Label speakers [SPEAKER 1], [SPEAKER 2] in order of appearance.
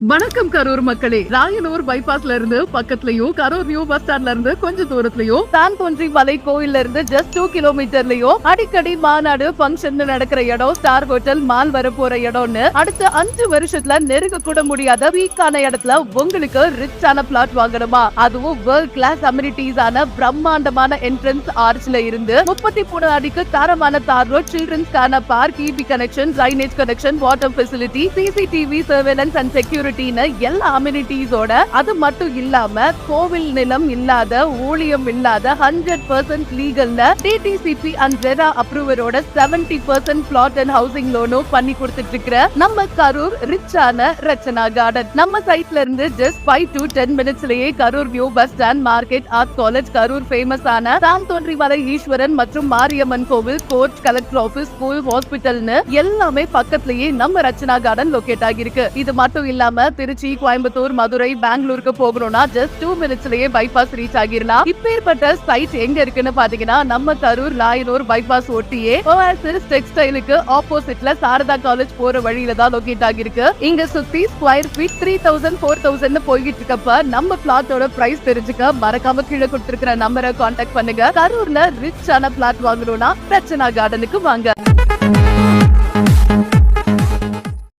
[SPEAKER 1] வணக்கம் கரூர் மக்களே. ராயனூர் பைபாஸ்ல இருந்து பக்கத்துலயும், கரூர் நியூ பஸ் ஸ்டாண்ட்ல இருந்து கொஞ்சம் தூரத்துலயும், தான் தோன்றி மலை கோயில்ல இருந்து ஜஸ்ட் 2 கிலோமீட்டர்லயும் அடிக்கடி மாநாடு பங்கன் நடக்கிற இடம், ஸ்டார் ஹோட்டல், மால் வர போற இடம்னு அடுத்த 5 வருஷத்துல நெருங்க கூட முடியாத வீக்கான இடத்துல உங்களுக்கு ரிச்சான பிளாட் வாங்கணுமா? அதுவும் வேர்ல்ட் கிளாஸ் அம்யூனிட்டிஸ் ஆன பிரம்மாண்டமான என்ட்ரன்ஸ் ஆர்ச்ல இருந்து 33 அடிக்கு தரமான தார் ரோட், சில்ட்ரன்ஸ்கான park, EB connection, drainage connection, water facility, CCTV surveillance and security, எல்லா அம்யூனிட்டிஸோட. அது மட்டும் இல்லாம கோவில் நிலம் இல்லாத, ஊழியம் இல்லாத 100% லீகல்ல டிடிசிபி அண்ட் ரெரா அப்ரூவரோட 70% பிளாட் அண்ட் ஹவுசிங் லோனும் பண்ணி கொடுத்துட்டு இருக்கிற நம்ம கரூர் ரிச்சான ரச்சனா கார்டன். நம்ம சைட்ல இருந்து ஜஸ்ட் 5 to 10 மினிட்ஸ்லயே Karur new bus stand, market, art college, Karur famous ஆன தான் தோன்றி மலை ஈஸ்வரன் மற்றும் மாரியம்மன் கோவில், கோர்ட், கலெக்டர் ஆபீஸ், ஸ்கூல், ஹாஸ்பிட்டல்னு எல்லாமே பக்கத்துலயே நம்ம ரச்சனா கார்டன் லொகேட் ஆகிருக்கு. இது மட்டும் இல்லாம திருச்சி, கோயம்புத்தூர், மதுரை, பெங்களூருக்கு போகணும்னா ஜஸ்ட் 2 மினிட்ஸ்லயே பைபாஸ் ரீச் ஆகிடலாம். இப்பேற்பட்ட சைட் எங்க இருக்குன்னு பாத்தீங்கன்னா நம்ம கரூர் ராயனூர் பைபாஸ் ஒட்டியே ஓஆசிஸ் டெக்ஸ்டைலுக்கு ஆப்போசிட்ல சாரதா காலேஜ் போற வழியில தான் லொகேட் ஆகிருக்கு. இங்க சுத்தி ஸ்கொயர் ஃபீட் 3000 4000 போய்கிட்டு இருக்கப்ப நம்ம பிளாட்டோட பிரைஸ் தெரிஞ்சுக்க மறக்காம கீழே கொடுத்திருக்கிற நம்பரை கான்டாக்ட் பண்ணுங்க. கரூர்ல ரிச்சான பிளாட் வாங்கணும்னா ரச்சனா கார்டனுக்கு வாங்க.